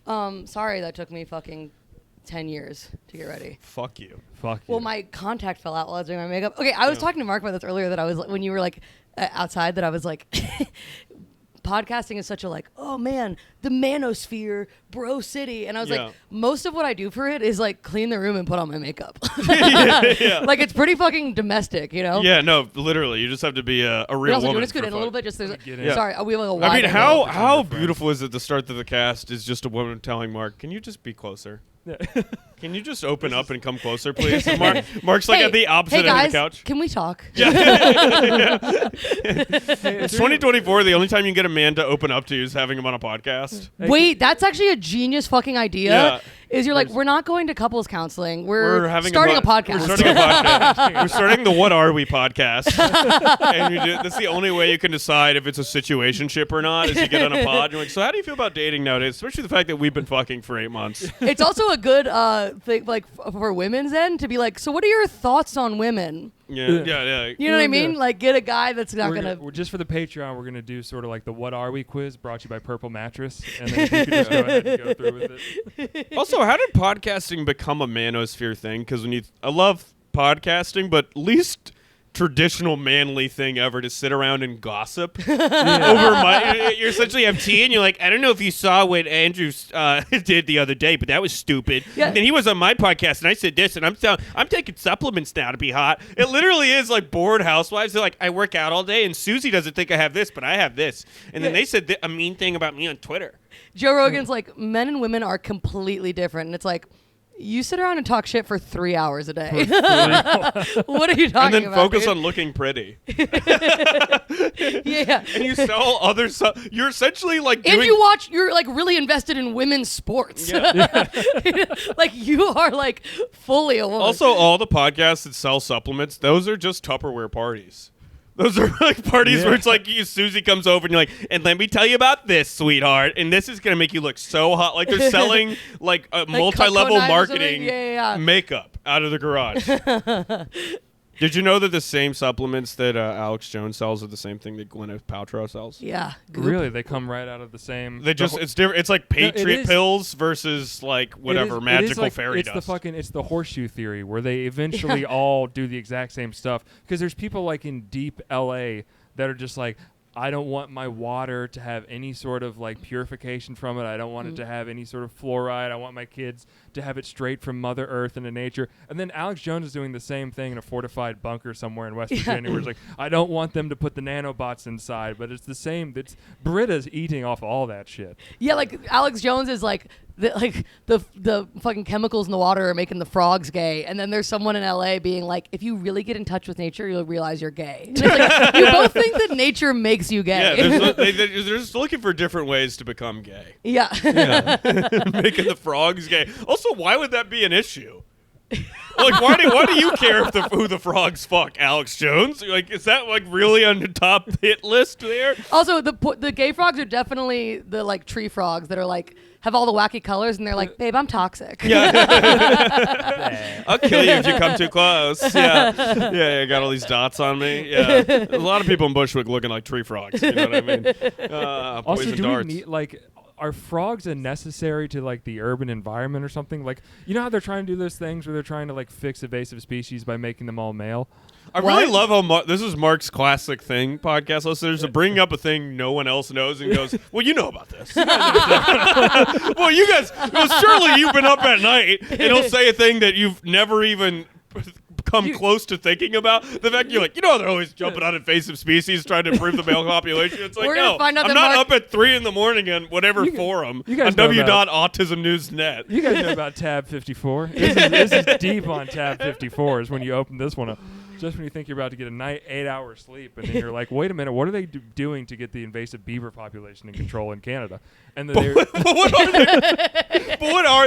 Sorry that took me fucking 10 years to get ready. Fuck you. Well, my contact fell out while I was doing my makeup. Okay, I was talking to Mark about this earlier that I was, when you were like outside, that I was like, podcasting is such a like, oh man, the manosphere, bro city. And I was like, most of what I do for it is like clean the room and put on my makeup. Like it's pretty fucking domestic, you know? Yeah, no, literally. You just have to be a real woman. Let's get in a little bit. Just there's Yeah. Sorry, we have like a wide I mean, angle. how beautiful is it the start of the cast is just a woman telling Mark, can you just be closer? Can you just open up and come closer, please? And Mark's like at the opposite end of the couch. Can we talk? Yeah. It's 2024. The only time you can get a man to open up to you is having him on a podcast. Wait, that's actually a genius fucking idea. Yeah. Is you're like, we're not going to couples counseling. We're having starting a podcast. We're starting a podcast. We're starting the What Are We podcast. And that's the only way you can decide if it's a situationship or not, is you get on a pod. You're like, so how do you feel about dating nowadays? Especially the fact that we've been fucking for 8 months. It's also a good thing, like for women's end, to be like, so what are your thoughts on women? Yeah. You know what I mean? Like, get a guy that's not we're just for the Patreon, we're gonna do sort of like the What Are We quiz, brought to you by Purple Mattress, and then you could just go ahead and go through with it. Also, how did podcasting become a manosphere thing? Because I love podcasting, but least traditional manly thing ever to sit around and gossip over you essentially have tea and you're like, I don't know if you saw what Andrew did the other day, but that was stupid. And then he was on my podcast and I said this and I'm taking supplements now to be hot. It literally is like bored housewives. They're like, I work out all day and Susie doesn't think I have this, but I have this. And then they said a mean thing about me on Twitter. Joe Rogan's like, men and women are completely different. And it's like, you sit around and talk shit for 3 hours a day. What are you talking about? And then focus dude? on looking pretty. Yeah. And you sell other stuff. You're essentially like doing... And you're like really invested in women's sports. Yeah. Like you are like fully a woman. Also, all the podcasts that sell supplements, those are just Tupperware parties. Those are like parties where it's like Susie comes over and you're like, and let me tell you about this, sweetheart. And this is going to make you look so hot. Like they're selling like a multi-level marketing makeup out of the garage. Did you know that the same supplements that Alex Jones sells are the same thing that Gwyneth Paltrow sells? Yeah. Goop. Really? They come right out of the same... It's different. It's like Patriot pills versus like whatever magical fairy dust. It's the horseshoe theory where they eventually all do the exact same stuff. Because there's people like in deep LA that are just like, I don't want my water to have any sort of like purification from it. I don't want it to have any sort of fluoride. I want my kids to have it straight from Mother Earth into nature. And then Alex Jones is doing the same thing in a fortified bunker somewhere in West Virginia where it's like, I don't want them to put the nanobots inside. But it's the same. Britta's eating off all that shit. Yeah, like Alex Jones is like, the fucking chemicals in the water are making the frogs gay, and then there's someone in LA being like, if you really get in touch with nature, you'll realize you're gay. And it's like, you both think that nature makes you gay. Yeah, they're just looking for different ways to become gay. Yeah. Making the frogs gay. Also, why would that be an issue? Like, why do you care who the frogs fuck, Alex Jones? Like, is that like really on the top hit list there? Also, the gay frogs are definitely the like tree frogs that are like have all the wacky colors, and they're like, babe, I'm toxic. Yeah. I'll kill you if you come too close. Yeah, got all these dots on me. Yeah, there's a lot of people in Bushwick looking like tree frogs. You know what I mean? Also, do darts. we need like? Are frogs necessary to like the urban environment or something? Like, you know how they're trying to do those things where they're trying to like fix invasive species by making them all male? I really love how this is Mark's classic thing, podcast listeners, of bringing up a thing no one else knows and goes, well, you know about this. Well, you guys, surely you've been up at night and he'll say a thing that you've never even come close to thinking about. The fact you're like, they're always jumping on invasive species trying to improve the male population. It's like, no, I'm not up at 3 a.m. on whatever forum on w.autismnews.net. You guys know about tab 54. This is deep on tab 54 is when you open this one up. Just when you think you're about to get a 8-hour sleep, and then you're like, wait a minute, what are they doing to get the invasive beaver population in control in Canada? And then what are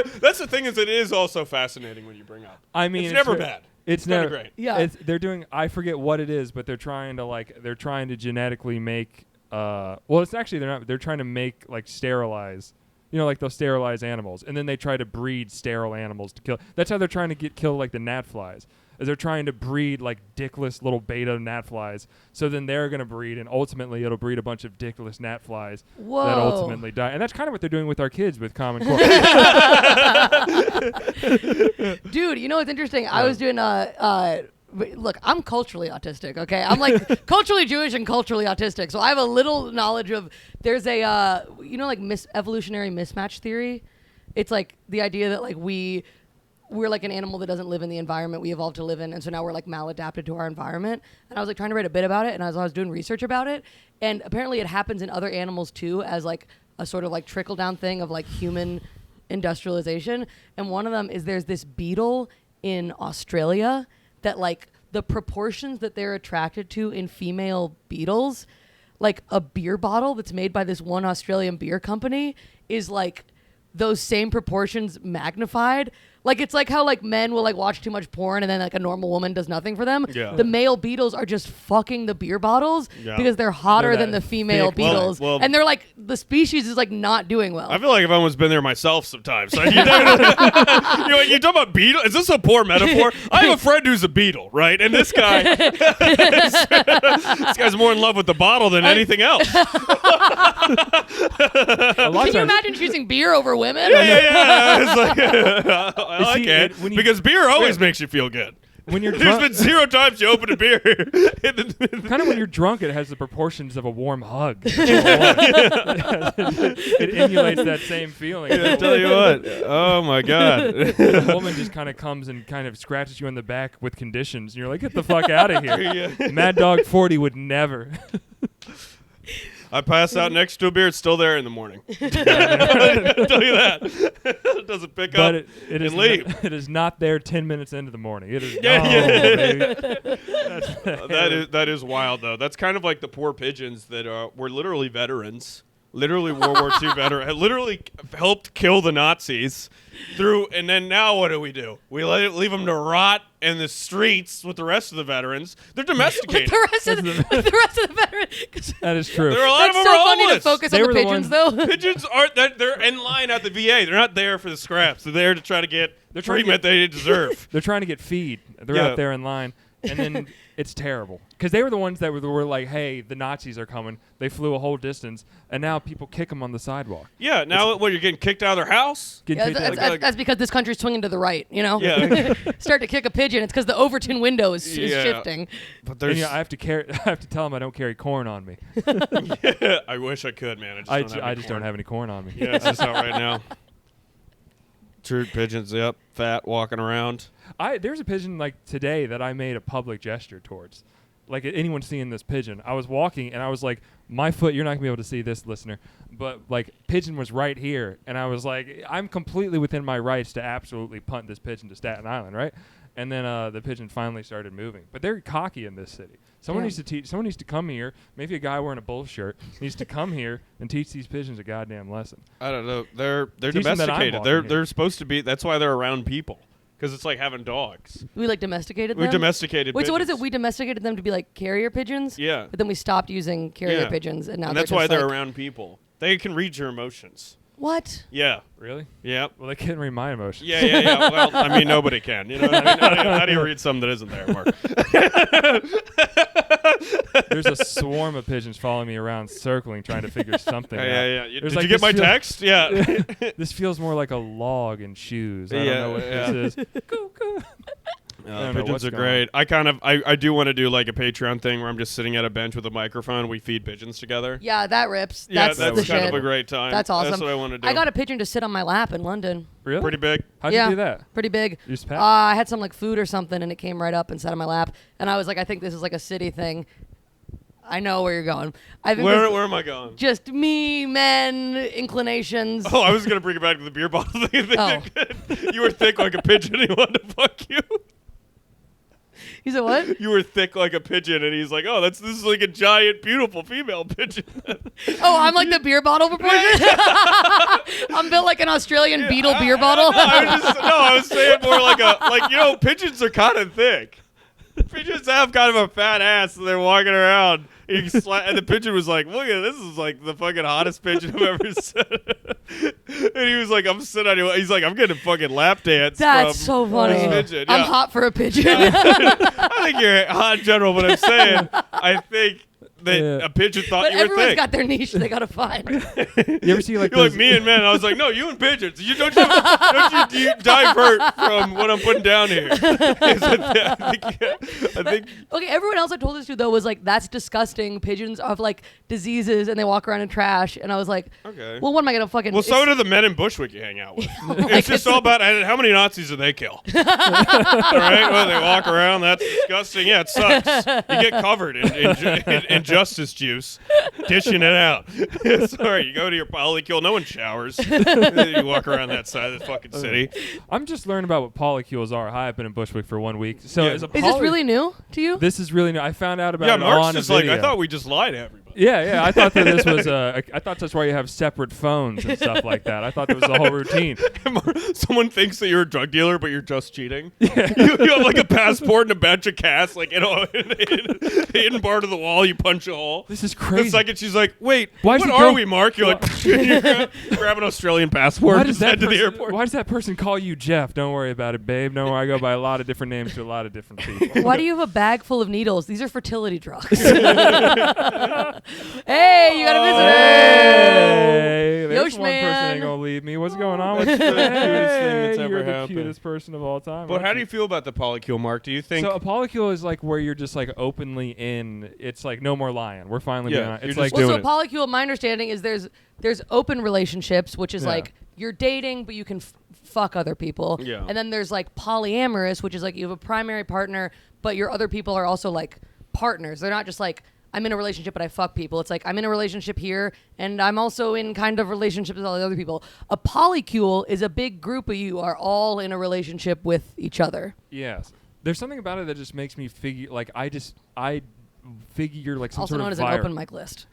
they? That's the thing, is it is also fascinating when you bring up. I mean, it's never bad. It's never great. Yeah. They're doing, I forget what it is, but they're trying to genetically make, it's actually, they're trying to make, like, sterilize, like they'll sterilize animals, and then they try to breed sterile animals to kill. That's how they're trying to kill, like, the gnat flies. is they're trying to breed like dickless little beta gnat flies. So then they're going to breed, and ultimately it'll breed a bunch of dickless gnat flies that ultimately die. And that's kind of what they're doing with our kids with Common Core. Dude, you know what's interesting? I was doing look, I'm culturally autistic, okay? I'm like culturally Jewish and culturally autistic. So I have a little knowledge of, there's a, like evolutionary mismatch theory. It's like the idea that like we're like an animal that doesn't live in the environment we evolved to live in. And so now we're like maladapted to our environment. And I was like trying to write a bit about it. And as I was doing research about it, and apparently it happens in other animals too, as like a sort of like trickle down thing of like human industrialization. And one of them is there's this beetle in Australia that like the proportions that they're attracted to in female beetles, like a beer bottle that's made by this one Australian beer company is like those same proportions magnified. Like it's like how like men will like watch too much porn and then like a normal woman does nothing for them. Yeah. The male beetles are just fucking the beer bottles because they're hotter than the female beetles. Well, and they're like, the species is like not doing well. I feel like I've almost been there myself sometimes. You talk about beetle? Is this a poor metaphor? I have a friend who's a beetle, right? And this guy, this guy's more in love with the bottle than anything else. Can you imagine choosing beer over women? Yeah. It's like, I like it because beer always makes you feel good. When you're There's drunk, been 0 times you open a beer. kind of when you're drunk, it has the proportions of a warm hug. It emulates that same feeling. I tell you what. Oh my God. A woman just kind of comes and kind of scratches you in the back with conditions, and you're like, "Get the fuck out of here!" Yeah. Mad Dog 40 would never. I pass out next to a beer, it's still there in the morning. I'll tell you that. It doesn't pick up It is and leave. it is not there 10 minutes into the morning. It is Yeah. baby. That is wild, though. That's kind of like the poor pigeons that were literally veterans. Literally World War II veteran. Literally helped kill the Nazis and then now what do? We leave them to rot in the streets with the rest of the veterans. They're domesticated. With the rest of the veterans. That is true. There are a lot That's of them so are funny to homeless. focus They on were the the pigeons, ones- though. Pigeons aren't. They're in line at the VA. They're not there for the scraps. They're there to try to get the trying to treatment they deserve. They're trying to get feed. They're Yeah. out there in line, and then it's terrible because they were the ones that were like, "Hey, the Nazis are coming." They flew a whole distance, and now people kick them on the sidewalk. Yeah. Now, you're getting kicked out of their house? Getting Yeah, kicked out. that's because this country's swinging to the right, you know? Yeah. Start to kick a pigeon, it's because the Overton window is Yeah. shifting. But And, there's. I have to tell them I don't carry corn on me. I wish I could, man. I just don't have any corn on me. Yeah, it's just out right now. True pigeons, yep, fat, walking around. There's a pigeon like today that I made a public gesture towards. Like anyone seeing this pigeon, I was walking and I was like, my foot, you're not gonna be able to see this, listener, but like pigeon was right here, and I was like, I'm completely within my rights to absolutely punt this pigeon to Staten Island, right? And then the pigeon finally started moving. But they're cocky in this city. Someone needs to teach. Someone needs to come here. Maybe a guy wearing a bull shirt needs to come here and teach these pigeons a goddamn lesson. I don't know. They're Teach them that I'm domesticated. walking They're supposed to be. That's why they're around people. Because it's like having dogs. We like domesticated We them? domesticated Wait, so what is it? pigeons. We domesticated them to be like carrier pigeons? Yeah. But then we stopped using carrier Yeah. pigeons, and now And they're that's why just they're like, around people. They can read your emotions. What? Yeah. Really? Yeah. Well, they can't read my emotions. Yeah. Well, I mean, nobody can. You know what I mean? How do you read something that isn't there, Mark? There's a swarm of pigeons following me around, circling, trying to figure something out. Yeah. There's Did like you get this my text? Yeah. This feels more like a log in shoes. I Yeah, don't know what yeah. this is. Cuckoo. I don't know Pigeons what's are going great. I do want to do like a Patreon thing where I'm just sitting at a bench with a microphone. We feed pigeons together. Yeah, that rips. Yeah, That's that's the kind shit. of a great time. That's awesome. That's what I want to do. I got a pigeon to sit on my lap in London. Really? Pretty big. How'd Yeah. you do that? Pretty big. You just pat? I had some like food or something, and it came right up and sat on my lap. And I was like, I think this is like a city thing. I know where you're going. I think Where this- am I going? just me, men, inclinations. Oh, I was gonna bring it back to the beer bottle thing. Oh. You were thick like a pigeon. And he wanted to fuck you. You said what? You were thick like a pigeon, and he's like, "Oh, this is like a giant, beautiful female pigeon." Oh, I'm like the beer bottle proportion. I'm built like an Australian beetle beer bottle. I was saying more like pigeons are kind of thick. Pigeons have kind of a fat ass, and they're walking around. And the pigeon was like, "Look at this! Is like the fucking hottest pigeon I've ever seen." And he was like, I'm sitting on you. He's like, I'm getting a fucking lap dance. That's from so funny. this pigeon. I'm Yeah. hot for a pigeon. I think you're hot in general, but I'm saying, I think that a pigeon thought But you were everyone's thick. got their niche they gotta find. You ever see like You're like those- me and men. I was like, no, you and pigeons. Don't you divert from what I'm putting down here. I think Okay, everyone else I told this to though was like, that's disgusting. Pigeons have like diseases and they walk around in trash. And I was like, okay. well, what am I gonna fucking? Well, so do the men in Bushwick you hang out with. Like, It's just all about how many Nazis do they kill. All right, well, they walk around. That's disgusting. Yeah, it sucks. You get covered in justice juice, dishing it out. Sorry, you go to your polycule. No one showers. You walk around that side of the fucking city. I'm just learning about what polycules are. Hi, I've been in Bushwick for 1 week. So Yeah. as a Is this really new to you? This is really new. I found out about Yeah, it Mark's on just a like, video. I thought we just lied to everybody. Yeah. I thought that this was. I thought that's why you have separate phones and stuff like that. I thought that was the whole routine. Someone thinks that you're a drug dealer, but you're just cheating. You have like a passport and a batch of cash, like in a hidden part of the wall. You punch a hole. This is The crazy. second she's like, "Wait, Why'd what you are go- we, Mark?" You're like, you grab an Australian passport Why and does just head that to the person- airport. Why does that person call you Jeff? Don't worry about it, babe. Don't worry. I go by a lot of different names to a lot of different people. Why do you have a bag full of needles? These are fertility drugs. Hey, you got a visitor. Hey, there's Yosh one person man. ain't gonna leave me. What's going on with you? the cutest thing that's Hey, ever you're the happened. cutest person of all time. But aren't how do you feel about the polycule, Mark? Do you think? So a polycule is like where you're just like openly in. It's like no more lying. We're finally Yeah, being. It's you're like just Well, so doing a polycule, my understanding is there's open relationships, which is Yeah. like you're dating, but you can fuck other people. Yeah. And then there's like polyamorous, which is like you have a primary partner, but your other people are also like partners. They're not just like, I'm in a relationship, but I fuck people. It's like, I'm in a relationship here, and I'm also in kind of relationships with all the other people. A polycule is a big group of you are all in a relationship with each other. Yes. There's something about it that just makes me figure. Like I figure like some Also sort known of as an virus. open mic list.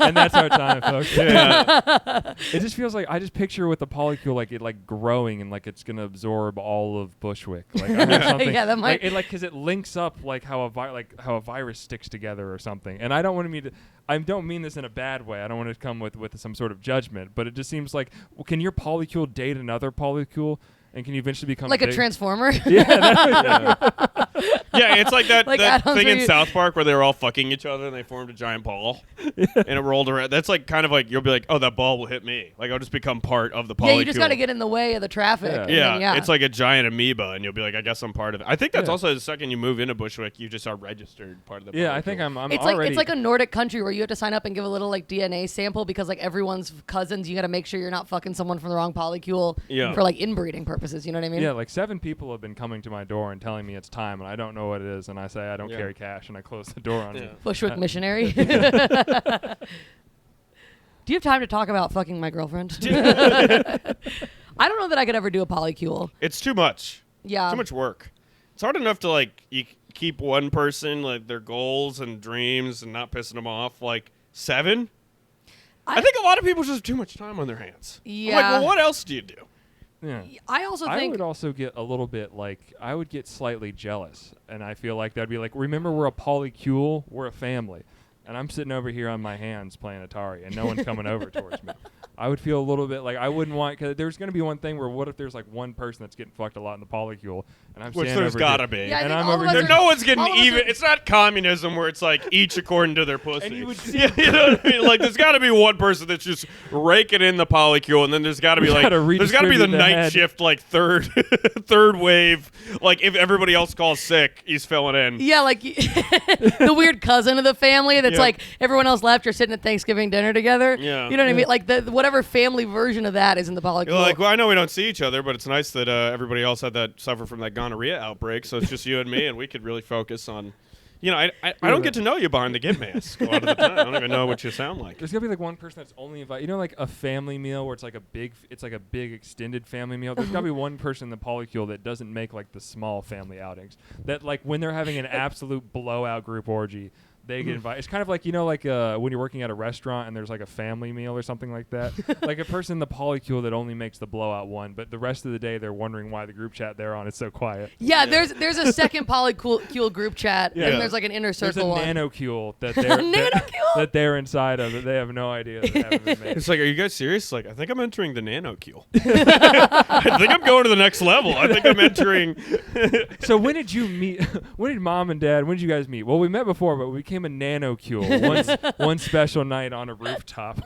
And that's our time, folks. Yeah. It just feels like I just picture with the polycule like it like growing and like it's gonna absorb all of Bushwick. Like I mean, something. Yeah, that might- like, it like because it links up like how a virus sticks together or something. And I don't want to mean to. I don't mean this in a bad way. I don't want to come with some sort of judgment. But it just seems like, well, can your polycule date another polycule? And can you eventually become Like a transformer. Yeah, it's like that, Like that Adam's thing where in you- South Park where they were all fucking each other and they formed a giant ball. And it rolled around. That's like kind of like you'll be like, oh, that ball will hit me. Like I'll just become part of the polycule. Yeah, you just got to get in the way of the traffic. Yeah. and Yeah, then, yeah. it's like a giant amoeba, and you'll be like, I guess I'm part of it. I think that's Yeah. also the second you move into Bushwick, you just are registered part of the Yeah, I polycule. think I'm It's already. like it's like a Nordic country where you have to sign up and give a little like DNA sample because like everyone's cousins. You got to make sure you're not fucking someone from the wrong polycule Yeah. for like inbreeding purposes. You know what I mean? Yeah, like 7 people have been coming to my door and telling me it's time, and I don't know what it is, and I say I don't Yeah. carry cash, and I close the door on Yeah. it. Bushwick missionary. Do you have time to talk about fucking my girlfriend? I don't know that I could ever do a polycule. It's too much. Yeah. Too much work. It's hard enough to like you keep one person like their goals and dreams and not pissing them off. Like 7. I think a lot of people just have too much time on their hands. I'm like, Yeah. well, what else do you do? Yeah. I also I think would also get a little bit like I would get slightly jealous, and I feel like that'd be like, remember we're a polycule, we're a family, and I'm sitting over here on my hands playing Atari, and no one's coming over towards me. I would feel a little bit like I wouldn't want, because there's going to be one thing where what if there's like one person that's getting fucked a lot in the polycule, and I'm Which standing there's over gotta here, be. Yeah, I and think I'm all over of us here. are- No one's getting all of us even. are- It's not communism where it's like each according to their pussy. And you would see- Yeah, you know what I mean? Like there's got to be one person that's just raking in the polycule, and then there's got to be We like gotta there's got to be the redistribute the night head. shift like third wave. Like if everybody else calls sick, he's filling in. yeah, like the weird cousin of the family that's Yeah. like everyone else left. You're sitting at Thanksgiving dinner together. Yeah. You know what I mean? Like the whatever family version of that is in the polycule. You're like, well, I know we don't see each other, but it's nice that everybody else had that suffer from that gonorrhea outbreak. So it's just you and me, and we could really focus on. You know, I don't get to know you behind the gimp mask a lot of the time. I don't even know what you sound like. There's gonna be like one person that's only invited. You know, like a family meal where it's like a big extended family meal. There's gotta be one person in the polycule that doesn't make like the small family outings. That like when they're having an absolute blowout group orgy, they get invited. It's kind of like, like when you're working at a restaurant and there's like a family meal or something like that. Like a person in the polycule that only makes the blowout one, but the rest of the day they're wondering why the group chat they're on is so quiet. Yeah, there's a second polycule group chat, and there's like an inner circle one. There's a nanocule that they're that they're inside of that they have no idea that they haven't been made. It's like, are you guys serious? Like, I think I'm entering the nanocule. I think I'm going to the next level. I think I'm entering. So when did you meet? When did Mom and Dad? When did you guys meet? Well, we met before, but we became a nanocule one special night on a rooftop.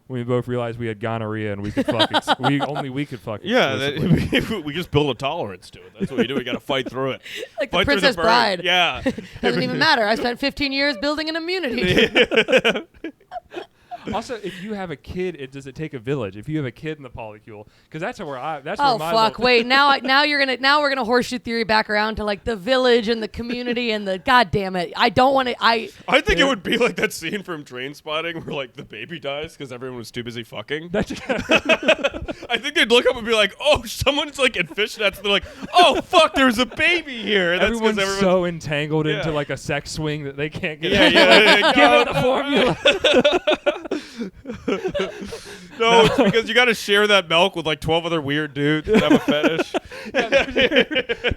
We both realized we had gonorrhea and we could fuck. We could fuck. Yeah, we just build a tolerance to it. That's what we do. We got to fight through it. Like fight the Princess Bride. Yeah. Doesn't even matter. I spent 15 years building an immunity. Also, if you have a kid, does it take a village? If you have a kid in the polycule, because that's where my fuck! Wait, now we're gonna horseshoe theory back around to like the village and the community and the goddamn it. I don't want to. I think it would be like that scene from Trainspotting where like the baby dies because everyone was too busy fucking. I think they'd look up and be like, "Oh, someone's like in fishnets." They're like, "Oh fuck, there's a baby here." That's everyone's so entangled into like a sex swing that they can't get. Give it the formula. No, it's because you got to share that milk with like 12 other weird dudes that have a fetish.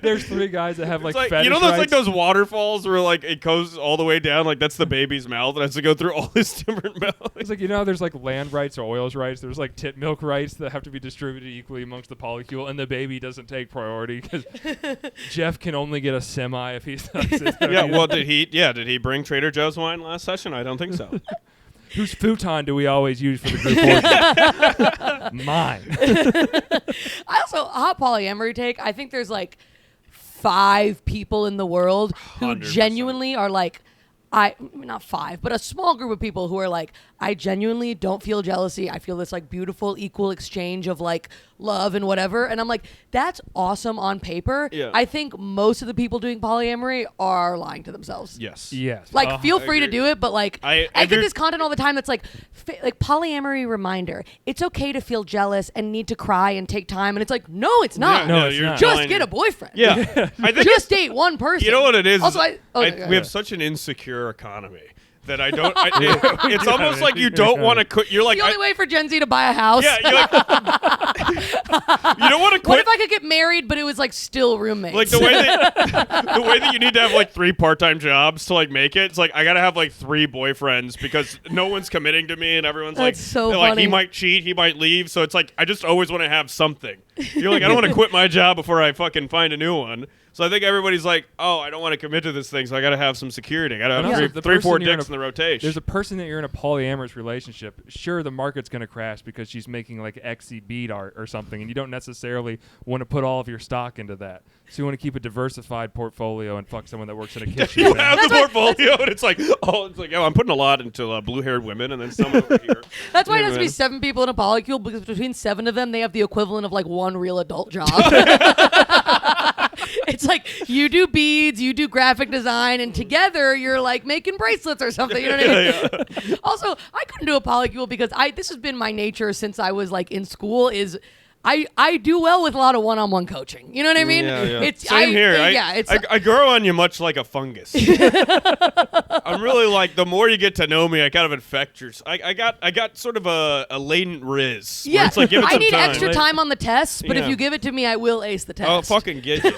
There's 3 guys that have like fetish those rights. like those waterfalls where like it goes all the way down, like that's the baby's mouth and has to go through all these different milk. It's like, there's like land rights or oils rights. There's like tit milk rights that have to be distributed equally amongst the polycule, and the baby doesn't take priority because Jeff can only get a semi if he sucks it. Yeah, well, did he bring Trader Joe's wine last session? I don't think so. Whose futon do we always use for the group orgy? Mine. I also, hot polyamory take, I think there's like 5 people in the world who 100%. genuinely are like, not 5, but a small group of people who are like, I genuinely don't feel jealousy. I feel this like beautiful, equal exchange of like love and whatever. And I'm like, that's awesome on paper. Yeah. I think most of the people doing polyamory are lying to themselves. Yes. Like, feel free to do it, but like, I get do- this content all the time that's like polyamory reminder. It's okay to feel jealous and need to cry and take time. And it's like, no, it's not. No, it's not. Just get a boyfriend. Yeah. I think Just date one person. You know what it is? Also, we have such an insecure economy that I don't. It's almost like you don't want to quit. You're like the only way for Gen Z to buy a house. Yeah, you're like, you don't want to quit. What if I could get married, but it was like still roommates? Like the way that you need to have like 3 part-time jobs to like make it. It's like I gotta have like 3 boyfriends because no one's committing to me and everyone's That's so like funny. he might cheat, he might leave. So it's like I just always want to have something. You're like I don't want to quit my job before I fucking find a new one. So I think everybody's like, oh, I don't want to commit to this thing, so I got to have some security. I got to have 3-4 dicks in the rotation. There's a person that you're in a polyamorous relationship. Sure, the market's going to crash because she's making like Etsy bead art or something, and you don't necessarily want to put all of your stock into that. So you want to keep a diversified portfolio and fuck someone that works in a kitchen. You have the portfolio, and it's like, I'm putting a lot into blue-haired women, and then some over here. That's why it has to be 7 people in a polycule, because between 7 of them, they have the equivalent of like 1 real adult job. It's like you do beads, you do graphic design, and together you're like making bracelets or something. You know what I mean? Yeah. Also, I couldn't do a polycule because this has been my nature since I was like in school. Is I do well with a lot of one-on-one coaching. You know what I mean? Yeah. Same here. I grow on you much like a fungus. I'm really like, the more you get to know me, I kind of infect your. I got sort of a latent riz. Yeah, it's like, give it I some need time. extra time on the test, but if Yeah. you give it to me, I will ace the test. I'll fucking get you.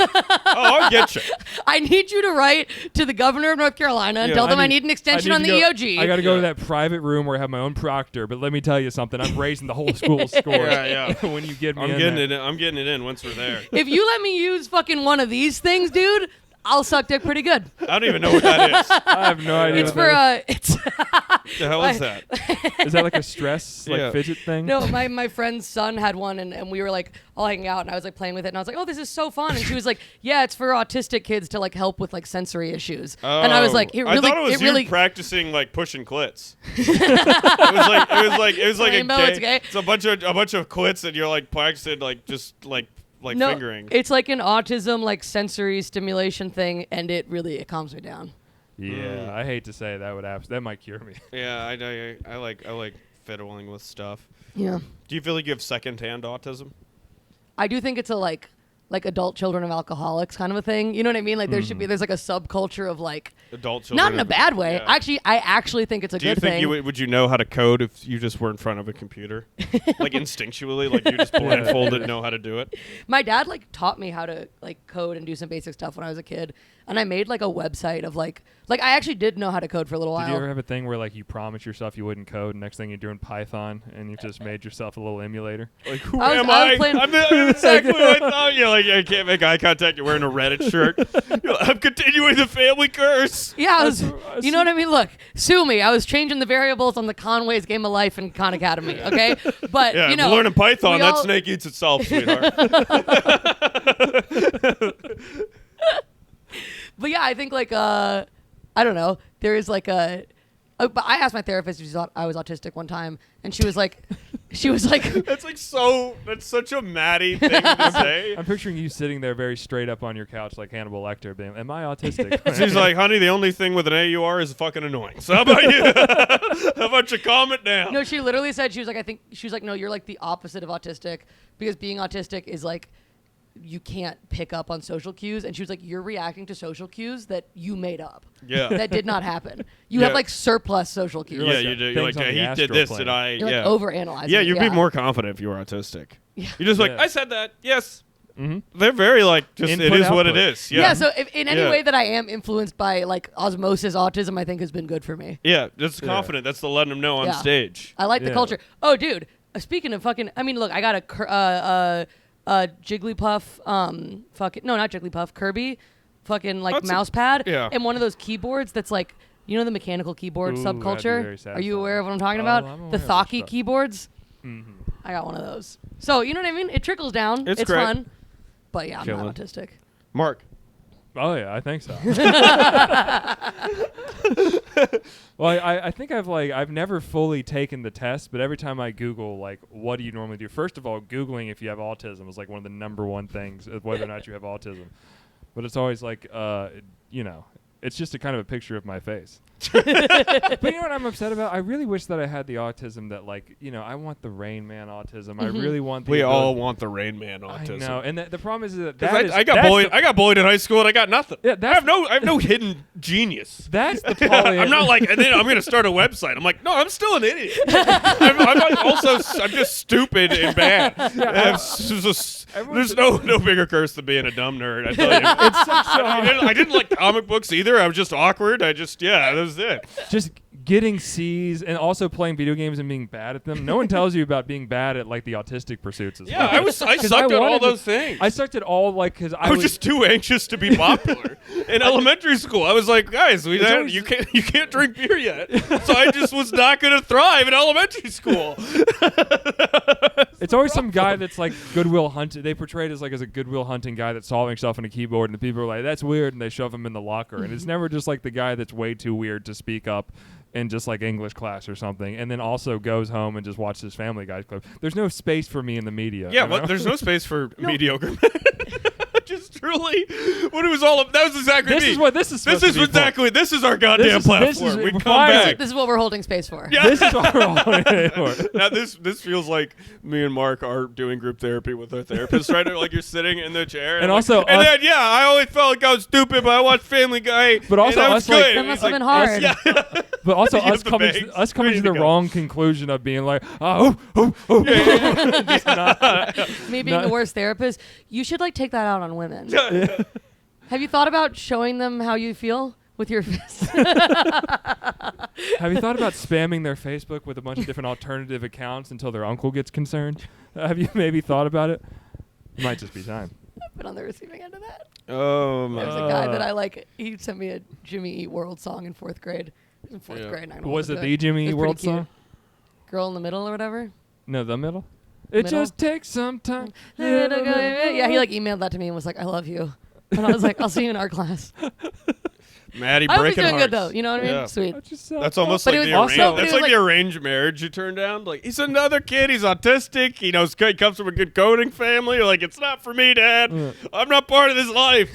I'll get you. I need you to write to the governor of North Carolina and tell them I need an extension on the EOG. I got to go to that private room where I have my own proctor. But let me tell you something. I'm raising the whole school's scores. Yeah. When you get me I'm getting it in once we're there. If you let me use fucking one of these things, dude, I'll suck dick pretty good. I don't even know what that is. I have no idea. It's for it's. The hell is that? Is that like a stress fidget thing? No, my friend's son had one, and we were like all hanging out, and I was like playing with it, and I was like, oh, this is so fun, and she was like, yeah, it's for autistic kids to like help with like sensory issues, and I was like, I thought it was you practicing like pushing clits. it was like Rainbow, a it's gay. It's a bunch of clits, and you're like practicing like just like no, fingering. It's like an autism like sensory stimulation thing, and it calms me down. Yeah, I hate to say that might cure me. Yeah, I like fiddling with stuff. Yeah. Do you feel like you have secondhand autism? I do think it's a like like adult children of alcoholics kind of a thing. You know what I mean? Like there should be, there's like a subculture of like adult children. Not in a bad way. Yeah. I actually think it's a Do you good think thing. you would you know how to code if you just were in front of a computer? Like instinctually, like you just blindfolded know how to do it? My dad like taught me how to like code and do some basic stuff when I was a kid. And I made like a website of like I actually did know how to code for a little while. Did you ever have a thing where like you promised yourself you wouldn't code, and next thing you're doing Python, and you just made yourself a little emulator? Like, who I was- am I I? was playing- I'm exactly what I thought. You're like, I can't make eye contact. You're wearing a Reddit shirt. You're like, I'm continuing the family curse. Yeah, you know what I mean? Look, sue me. I was changing the variables on the Conway's Game of Life in Khan Academy, okay? But, Yeah, you know. learning Python, we that all- snake eats itself, sweetheart. But yeah, I think like, I don't know. There is like but I asked my therapist if she thought I was autistic one time, and she was like, That's such a Maddie thing to say. I'm picturing you sitting there very straight up on your couch like Hannibal Lecter, being, "Am I autistic?" She's like, honey, the only thing with an AUR is fucking annoying. So how about you? How about you calm it down? no, she literally said, she was like, no, you're like the opposite of autistic, because being autistic is like, you can't pick up on social cues. And she was like, you're reacting to social cues that you made up. Yeah. That did not happen. You Yeah. have like surplus social cues. Yeah, like you the do. You're like, things on yeah, the he did astral this, plane. and I, You're yeah. like overanalyzing. Yeah, it, you'd be more confident if you were autistic. Yeah. You're just like, Yeah. I said that. Yes. Mm-hmm. They're very like, just Input, it is what it output. is. Yeah. Yeah. So if, in any Yeah. way that I am influenced by like osmosis autism, I think has been good for me. Yeah, that's Yeah. confident. That's the letting them know on Yeah. stage. I like the Yeah. culture. Oh, dude. Speaking of fucking, I mean, look, I got a Jigglypuff, fucking, no, not Jigglypuff, Kirby, fucking like That's a- mouse pad, yeah. and one of those keyboards that's like, you know, the mechanical keyboard Ooh, that'd be subculture. very Are you satisfying. aware of what I'm talking Oh, about? I'm aware The of that Thocky stuff. keyboards. Mm-hmm. I got one of those. So you know what I mean? It trickles down. It's It's great. fun. But yeah, I'm Chilling. not autistic. Mark. Oh yeah, I think so. Well, I think I've never fully taken the test, but every time I Google like what do you normally do? First of all, Googling if you have autism is like one of the number one things of whether or not you have autism. But it's always like you know, it's just a kind of a picture of my face. But you know what I'm upset about? I really wish that I had the autism that like, you know, I want the Rain Man autism. I really want the We ability- all want the Rain Man autism. I know, and the problem is that 'Cause that is- I got that's bullied. the- I got bullied in high school, and I got nothing. Yeah, I have that's no hidden genius. that's the I'm not like, and then I'm gonna start a website. I'm like, no, I'm still an idiot. I'm just stupid and bad. There's no bigger curse than being a dumb nerd. I tell you. It's such I didn't like comic books either. I was just awkward. That was it. just getting C's and also playing video games and being bad at them. No one tells you about being bad at like the autistic pursuits. As Yeah, well. I 'Cause sucked at all wanted to- those things. I sucked at all like because I was just too anxious to be popular. In elementary school, I was like, guys, always- you can't drink beer yet. So I just was not going to thrive in elementary school. It's always some guy that's like Goodwill Hunting. They portray it as like as a Goodwill Hunting guy that's solving stuff on a keyboard, and the people are like, "That's weird," and they shove him in the locker. And it's never just like the guy that's way too weird to speak up in just like English class or something, and then also goes home and just watches Family Guy clip. There's no space for me in the media. Yeah, you know? there's no space for mediocre. Just truly, what it was all. That was exactly This me. is what this is. Supposed to be exactly. This is our goddamn This is platform. We come finally- back. This is what we're holding space for. Yeah. For. This is what we're all in for. Now this feels like me and Mark are doing group therapy with our therapist right now. Like you're sitting in the chair, And I'm also like, and us- then I always felt like I was stupid, but I watched Family Guy. But also and that was us, like- good. That And must he's have been like, hard. Yeah. But also You have us the coming bangs to ready the to go. wrong conclusion of being like, just not. Me being No. the worst therapist, you should like take that out on women. Have you thought about showing them how you feel with your fists? Have you thought about spamming their Facebook with a bunch of different alternative accounts until their uncle gets concerned? Have you maybe thought about it? It might just be time. I've been on the receiving end of that. Oh my. There's a guy that I like. He sent me a Jimmy Eat World song in 4th grade. It was in 4th Yeah. grade. And I don't know Was what it to the do. Jimmy It Eat was World pretty cute. song? Girl in the Middle or whatever. No, the middle. It Middle? just takes some time. Yeah, he like emailed that to me and was like, "I love you," and I was like, "I'll see you in art class." Maddie I hope he's breaking doing good hearts. though. You know what I mean? Yeah. Sweet. That's almost But like it the was arranged. also- but it That's was like the like- arranged marriage you turn down. Like he's another kid. He's autistic. He knows he comes from a good coding family. You're like, it's not for me, Dad. Yeah. I'm not part of this life.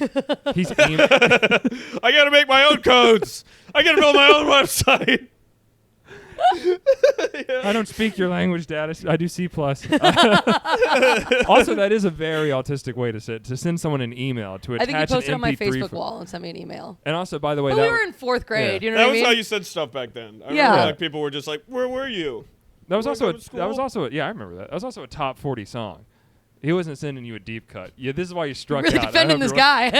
He's I got to make my own codes. I got to build my own website. I don't speak your language, Dad. I do C+. Also, that is a very autistic way to send someone an email to attach I think you posted an on my MP3 Facebook wall and sent me an email. And also, by the way, But we were in 4th grade. You know that what I was mean? how you said stuff back then. I Yeah. remember, like, people were just like, "Where were you?" That was Wanna also go to that was school? also yeah, I remember that. That was also a top 40 song. He wasn't sending you a deep cut. Yeah, this is why you struck really out. defending this guy.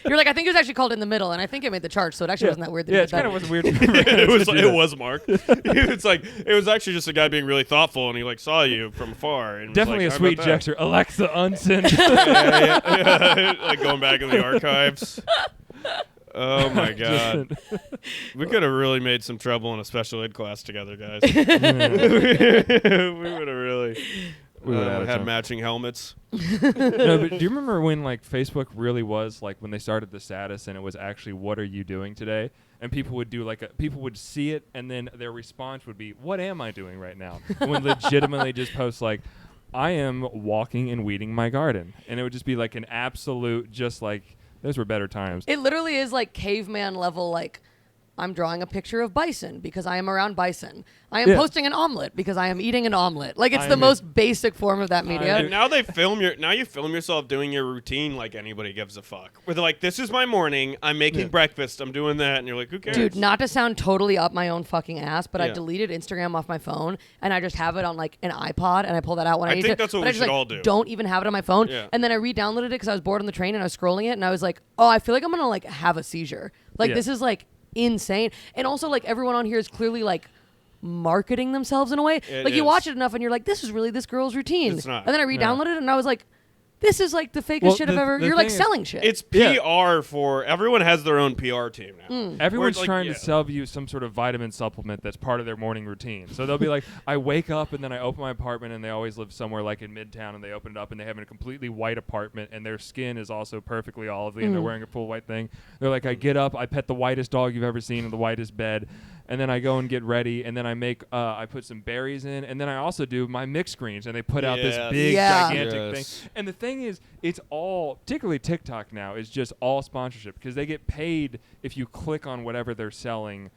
You're like, I think it was actually called In the Middle, and I think it made the charts, so it actually wasn't that weird. That Yeah, he it kind of defended wasn't weird. it was Mark. It's like it was actually just a guy being really thoughtful, and he like saw you from afar. And was Definitely like, a "How sweet about that?" gesture. Alexa, unsend. Yeah. Like going back in the archives. Oh my god, we could have really made some trouble in a special ed class together, guys. We would have really. We would have had matching helmets. No, but do you remember when like Facebook really was like when they started the status and it was actually what are you doing today? And people would do people would see it and then their response would be, what am I doing right now? And would legitimately just post like, I am walking and weeding my garden. And it would just be like an absolute just like those were better times. It literally is like caveman level, like, I'm drawing a picture of bison because I am around bison. I am posting an omelet because I am eating an omelet. Like, it's the most basic form of that media. And now you film yourself doing your routine like anybody gives a fuck. Where they're like, this is my morning, I'm making breakfast, I'm doing that, and you're like, who cares? Dude, not to sound totally up my own fucking ass, but I Yeah. deleted Instagram off my phone and I just have it on like an iPod and I pull that out when I need to. I think that's what but we I just, should like, all do. Don't even have it on my phone. Yeah. And then I re-downloaded it because I was bored on the train and I was scrolling it and I was like, oh, I feel like I'm gonna like have a seizure. Like this is like insane. And also like everyone on here is clearly like marketing themselves in a way. It like you is. watch it enough and you're like, this is really this girl's routine. It's not. And then I re-downloaded it and I was like, this is like the fakest shit I've ever. You're like selling shit. It's PR for everyone has their own PR team now. Everyone's like, trying to sell you some sort of vitamin supplement that's part of their morning routine. So they'll be like, I wake up and then I open my apartment, and they always live somewhere like in Midtown, and they open it up and they have a completely white apartment, and their skin is also perfectly olivey, and they're wearing a full white thing. They're like, I get up, I pet the whitest dog you've ever seen in the whitest bed, and then I go and get ready, and then I put some berries in, and then I also do my mix greens, and they put out this big gigantic thing. And the thing is, it's all, particularly TikTok now, is just all sponsorship because they get paid if you click on whatever they're selling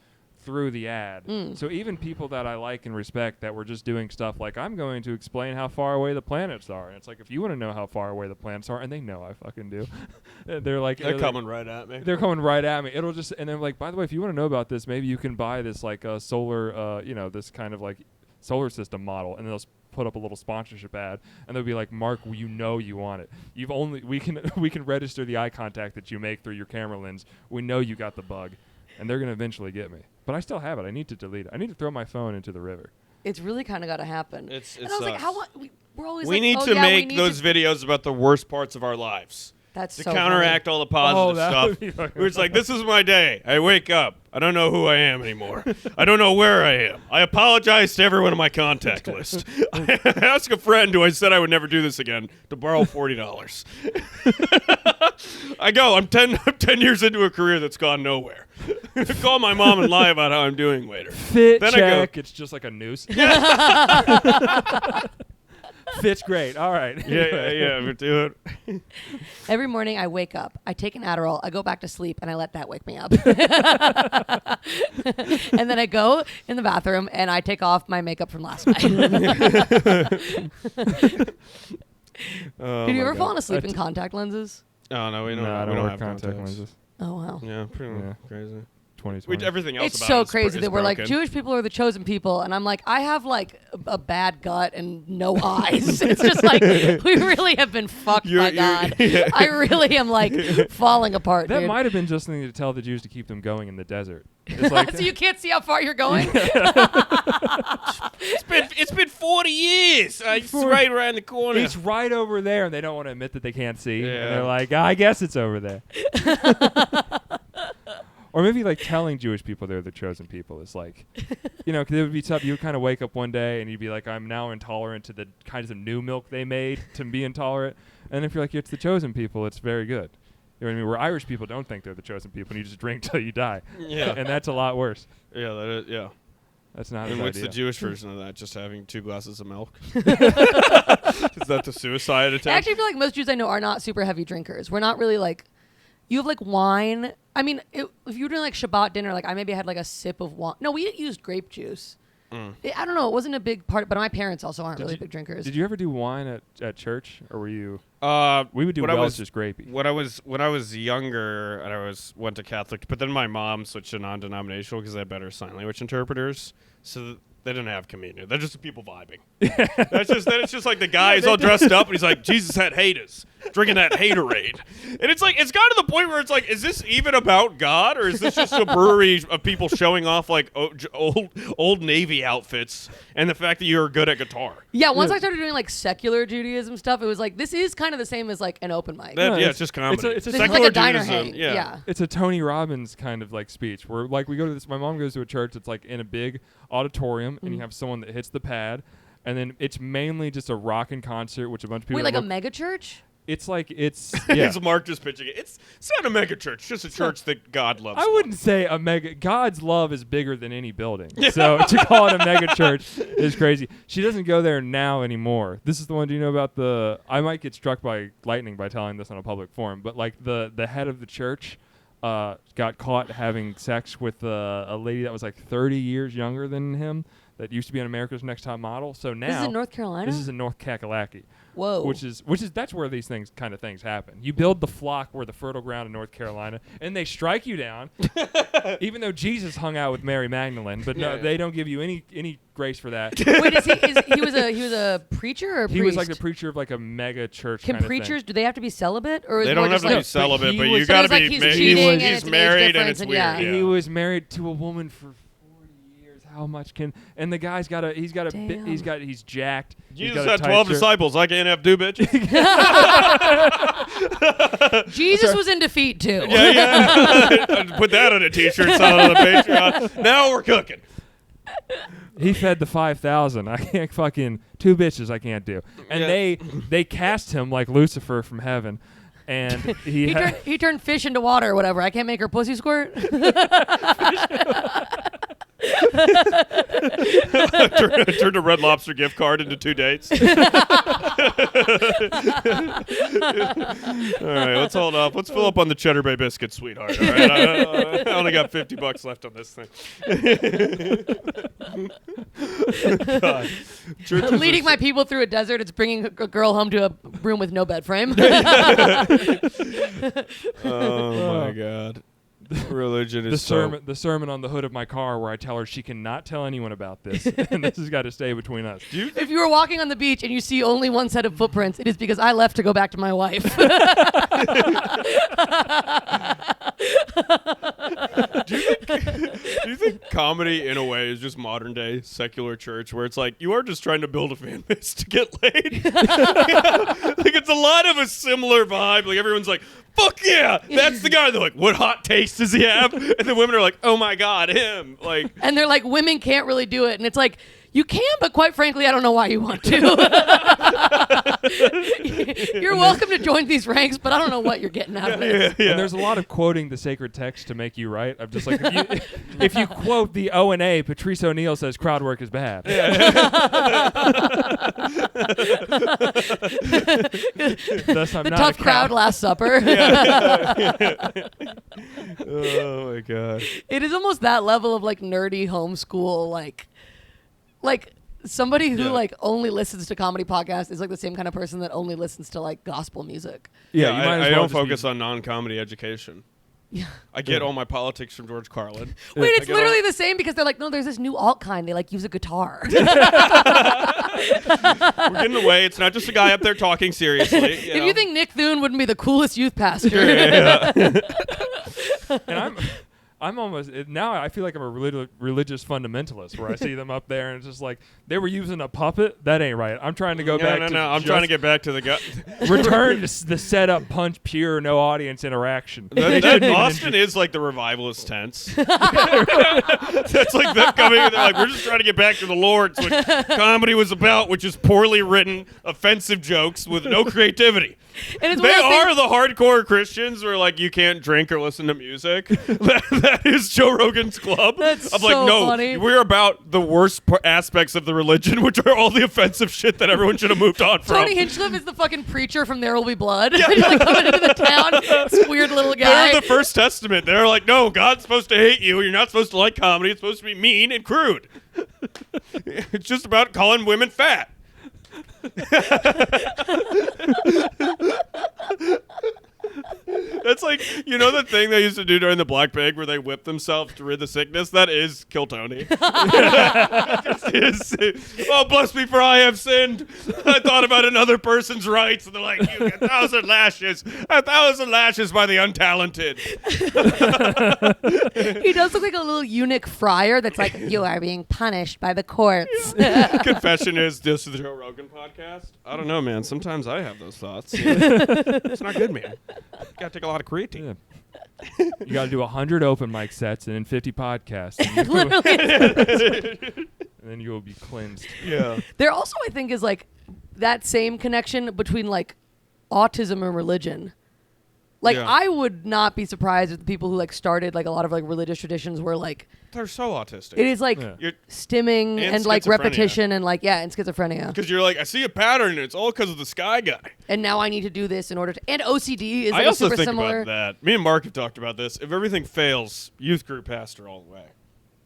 through the ad. So even people that I like and respect that were just doing stuff like, I'm going to explain how far away the planets are. And it's like, if you want to know how far away the planets are, and they know I fucking do. They're like, They're coming right at me. They're coming right at me. It'll just, and they're like, by the way, if you want to know about this, maybe you can buy this like solar, this kind of like solar system model, and they'll put up a little sponsorship ad, and they'll be like, Mark, you know you want it. We can register the eye contact that you make through your camera lens. We know you got the bug, and they're gonna eventually get me. But I still have it. I need to delete it. I need to throw my phone into the river. It's really kind of got to happen. And I was like, we're always we like, need oh, to yeah, make we need those videos about the worst parts of our lives. That's to so counteract all the positive that stuff. would be fucking We're just like, this is my day. I wake up. I don't know who I am anymore. I don't know where I am. I apologize to everyone on my contact list. I asked a friend who I said I would never do this again to borrow $40. I go, I'm 10 years into a career that's gone nowhere. Call my mom and lie about how I'm doing later. Fit Then check. It's just like a noose. Fit's great. All right. Yeah, we're doing. Every morning I wake up, I take an Adderall, I go back to sleep, and I let that wake me up. And then I go in the bathroom and I take off my makeup from last night. Oh Did you my ever God. fallen asleep in contact lenses? Oh no, we don't. I we don't don't wear have contact contacts. lenses. Oh, wow. Yeah, pretty Yeah. crazy. 2020. Everything else It's about so it is crazy that we're like, broken. Jewish people are the chosen people. And I'm like, I have like a bad gut and no eyes. It's just like, we really have been fucked, my God. yeah. I really am like falling apart, That dude. might have been just something to tell the Jews to keep them going in the desert. It's like, So you can't see how far you're going? It's been 40 years. It's right around the corner. it's right over there, and they don't want to admit that they can't see. Yeah. And they're like, I guess it's over there. Or maybe like telling Jewish people they're the chosen people is like, 'cause it would be tough. You would kind of wake up one day and you'd be like, I'm now intolerant to the kinds of new milk they made to be intolerant. And if you're like, it's the chosen people, it's very good. You know what I mean? Where Irish people don't think they're the chosen people, and you just drink till you die. Yeah. And that's a lot worse. Yeah, that is, yeah. That's not And his what's idea. the Jewish version of that? Just having 2 glasses of milk? Is that the suicide I attempt? actually feel like most Jews I know are not super heavy drinkers. We're not really like you have like wine. I mean, if you were doing like Shabbat dinner, like I maybe had like a sip of wine. No, we used grape juice. I don't know. It wasn't a big part, but my parents also aren't really big drinkers. Did you ever do wine at church, or were you? We would do Welch's grapey. When I was younger, and went to Catholic, but then my mom switched to non-denominational because they had better sign language interpreters, so they didn't have communion. They're just the people vibing. It's just like the guy is all dressed up and he's like, Jesus had haters, drinking that haterade. And it's like, it's got to the point where it's like, is this even about God, or is this just a brewery of people showing off like old Navy outfits and the fact that you're good at guitar? Yeah, once I started doing like secular Judaism stuff, it was like, this is kind of the same as like an open mic. It's just comedy. It's like a diner hang. Yeah. It's a Tony Robbins kind of like speech where like we go to this. My mom goes to a church that's like in a big auditorium, and you have someone that hits the pad, and then it's mainly just a rockin' concert, which a bunch of people. Wait, like a mega church? It's like it's It's Mark just pitching it. It's not a mega church, just a church that God loves. I wouldn't say a mega. God's love is bigger than any building. So to call it a mega church is crazy. She doesn't go there now anymore. This is the one. Do you know about the? I might get struck by lightning by telling this on a public forum, but like the head of the church got caught having sex with a lady that was like 30 years younger than him that used to be on America's Next Top Model. So now this is in North Carolina. This is in North Kakalaki. Whoa. Which is that's where these things happen. You build the flock where the fertile ground in North Carolina, and they strike you down. Even though Jesus hung out with Mary Magdalene, but no, they don't give you any grace for that. Wait, he was a preacher or a priest? He was like the preacher of like a mega church. Can preachers do they have to be celibate, or is they it don't more have just to like, be celibate, but you so got to it's like be. he's married, and it's and weird. yeah. He was married to a woman for 40 years. How much can? And the guy's got a. He's jacked. Jesus had 12 disciples. I can't have two bitches. Jesus was into feet too. Yeah. Put that on a t-shirt, sell it on the Patreon. Now we're cooking. He fed the 5,000. I can't fucking 2 bitches. I can't do. And they cast him like Lucifer from heaven. And he turned fish into water or whatever. I can't make her pussy squirt. Turned a Red Lobster gift card into 2 dates. All right, let's hold up. Let's fill up on the Cheddar Bay biscuit, sweetheart. All right, I only got $50 left on this thing. God. Leading my people through a desert. It's bringing a girl home to a room with no bed frame. Oh my God. Religion is the sermon on the hood of my car where I tell her she cannot tell anyone about this, and this has got to stay between us. If you were walking on the beach and you see only one set of footprints, it is because I left to go back to my wife. Do you think comedy, in a way, is just modern day secular church, where it's like you are just trying to build a fan base to get laid? Like it's a lot of a similar vibe. Like everyone's like, "Fuck yeah, that's the guy." They're like, "What hot taste does he have?" And the women are like, "Oh my God, him!" Like, and they're like, "Women can't really do it," and it's like, you can, but quite frankly, I don't know why you want to. You're welcome to join these ranks, but I don't know what you're getting out of it. Yeah. And there's a lot of quoting the sacred text to make you right. I'm just like, if you quote the O&A, Patrice O'Neill says crowd work is bad. The tough crowd last supper. Oh my God. It is almost that level of like nerdy homeschool, like somebody who like only listens to comedy podcasts is like the same kind of person that only listens to like gospel music. Yeah, I don't focus on non-comedy education. Yeah. I get all my politics from George Carlin. Wait, it's literally the same because they're like, no, there's this new alt kind. They like use a guitar. We're getting away. It's not just a guy up there talking seriously. If you think Nick Thune wouldn't be the coolest youth pastor. And I'm almost now. I feel like I'm a religious fundamentalist, where I see them up there and it's just like they were using a puppet. That ain't right. I'm trying to go back. No. I'm trying to get back to the guy. Return to the setup, punch, pure, no audience interaction. Austin is like the revivalist tense. That's like them coming. They're like, we're just trying to get back to the Lord. It's what comedy was about, which is poorly written, offensive jokes with no creativity. And it's They one of those are the hardcore Christians where like you can't drink or listen to music. that is Joe Rogan's club. That's of like, so no, funny. we're about the worst aspects of the religion, which are all the offensive shit that everyone should have moved on from. Tony Hinchcliffe is the fucking preacher from There Will Be Blood. He's like coming into the town. This weird little guy. They're the First Testament. They're like, no, God's supposed to hate you. You're not supposed to like comedy. It's supposed to be mean and crude. It's just about calling women fat. That's like, you know the thing they used to do during the Black Plague where they whip themselves to rid the sickness? That is Kill Tony. Oh, bless me for I have sinned. I thought about another person's rights. And they're like, you get 1,000 lashes. 1,000 lashes by the untalented. He does look like a little eunuch friar that's like, you are being punished by the courts. Confession is this is the Joe Rogan podcast. I don't know, man. Sometimes I have those thoughts. It's not good, man. You gotta take a lot of creatine. Yeah. You got to do 100 open mic sets and then 50 podcasts. And, Literally. and then you will be cleansed. Yeah. There also, I think, is like that same connection between like autism and religion. Like, Yeah. I would not be surprised if the people who like started like a lot of like religious traditions were like, They're so autistic. it is like Yeah. You're stimming And and like schizophrenia. repetition and like, yeah, and schizophrenia. Because you're like, I see a pattern, and it's all because of the sky guy. And now I need to do this in order to. And OCD is I like also super think similar. about that. Me and Mark have talked about this. If everything fails, youth group pastor all the way.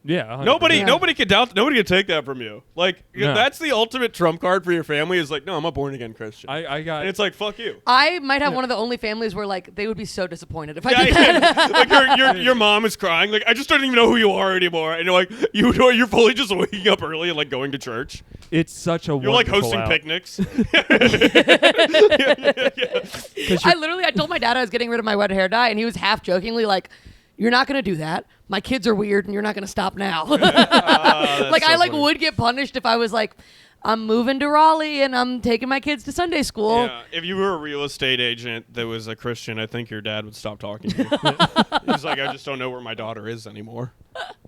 Yeah. 100%. Nobody can doubt. Nobody can take that from you. Like No. that's the ultimate trump card for your family. Is like, no, I'm a born again Christian. I got and it's like, fuck you. I might have one of the only families where like they would be so disappointed if I Yeah, did that. like your mom is crying. Like I just don't even know who you are anymore. And you're like you're fully just waking up early and like going to church. It's such a You're like wonderful hosting out. picnics. I told my dad I was getting rid of my wet hair dye, and he was half jokingly like, "You're not gonna do that. My kids are weird, and you're not gonna stop now." Like I like would get punished if I was like, "I'm moving to Raleigh and I'm taking my kids to Sunday school." Yeah, if you were a real estate agent that was a Christian, I think your dad would stop talking to you. He's like, I just don't know where my daughter is anymore.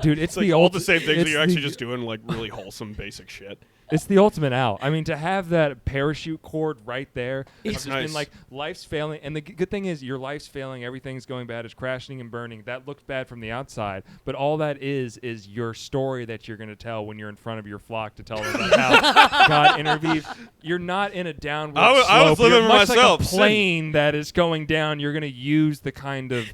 Dude, it's Like the all the same things, but it's you're actually the- just doing like really wholesome, basic shit. It's the ultimate out. I mean, to have that parachute cord right there, It's it's just nice. been like life's failing, and the good thing is your life's failing, everything's going bad, it's crashing and burning. That looks bad from the outside, but all that is your story that you're going to tell when you're in front of your flock to tell them about how God intervened. You're not in a downward I was slope. living You're for much myself, like a plane that is going down. You're going to use the kind of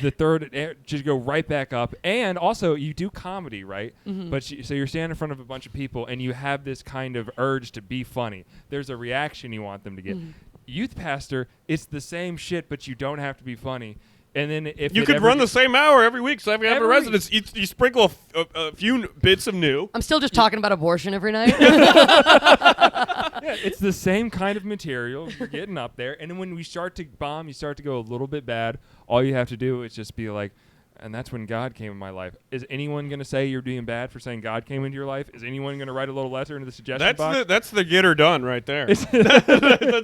the third air, just go right back up. And also, you do comedy, right? Mm-hmm. But so you're standing in front of a bunch of people, and you have this kind of urge to be funny. There's a reaction you want them to get. Youth pastor, it's the same shit, but you don't have to be funny. And then if You it could ever run the gets- same hour every week, so every Every residence, you sprinkle a few bits of new. I'm still just talking about abortion every night. Yeah, it's the same kind of material. You're getting up there, and then when we start to bomb, you start to go a little bit bad. All you have to do is just be like, and that's when God came in my life. Is anyone going to say you're doing bad for saying God came into your life? Is anyone going to write a little letter into the suggestion box? That's the get her done right there. That's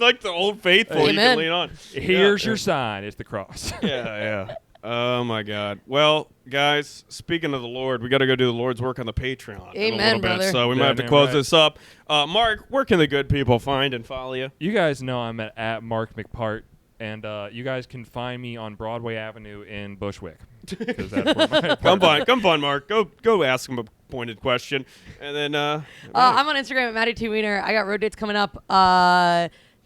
like the old faithful you Amen. can lean on. Here's Yeah. your sign. It's the cross. Yeah. Oh my God. Well, guys, speaking of the Lord, we got to go do the Lord's work on the Patreon in a Amen, little bit, brother. so we might have to Damn close right. this up. Mark, where can the good people find and follow you? You guys know I'm at Mark McPart, and you guys can find me on Broadway Avenue in Bushwick. 'Cause that's where my Come on, Mark. Go ask him a pointed question, and then I'm on Instagram at Maddie T. Wiener. I got road dates coming up.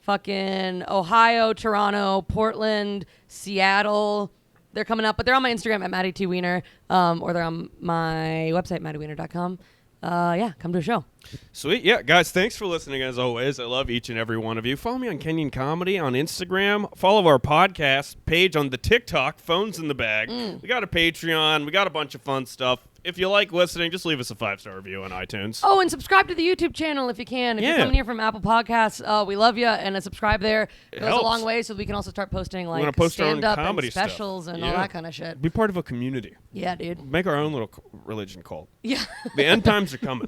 Fucking Ohio, Toronto, Portland, Seattle. They're coming up, but they're on my Instagram at Maddie T. Wiener, or they're on my website, maddywiener.com. Yeah, come to a show. Sweet. Yeah, guys, thanks for listening as always. I love each and every one of you. Follow me on Kenyan Comedy on Instagram. Follow our podcast page on the TikTok, Phones in the Bag. We got a Patreon. We got a bunch of fun stuff. If you like listening, just leave us a 5-star review on iTunes. Oh, and subscribe to the YouTube channel if you can. If you're Yeah. coming here from Apple Podcasts, we love you, and a subscribe there It goes helps. a long way, so we can also start posting like gonna post our own stand-up and comedy stuff. specials and all Yeah. that kind of shit. Be part of a community. Yeah, dude. Make our own little religion cult. Yeah. The end times are coming.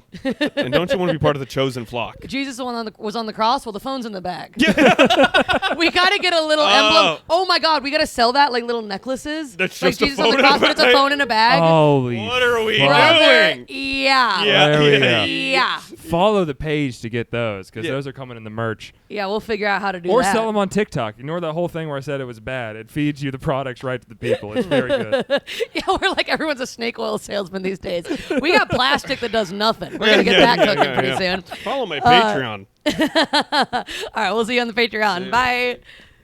And don't you want to be part of the chosen flock? Jesus was on the cross. Well, the phone's in the bag. We gotta get a little emblem. Oh my God, we gotta sell that like little necklaces. That's like just a Jesus on phone the in a cross, but it's a bag? phone in a bag. Holy What are we we Brother, doing? yeah. There we go. Yeah. Follow the page to get those because Yeah. those are coming in the merch. Yeah, we'll figure out how to do Or that. sell them on TikTok. Ignore that whole thing where I said it was bad. It feeds you the products right to the people. It's very good. Yeah, we're like everyone's a snake oil salesman these days. We got plastic that does nothing. We're gonna get that cooking pretty soon. Follow my Patreon. All right, we'll see you on the Patreon. Yeah. Bye.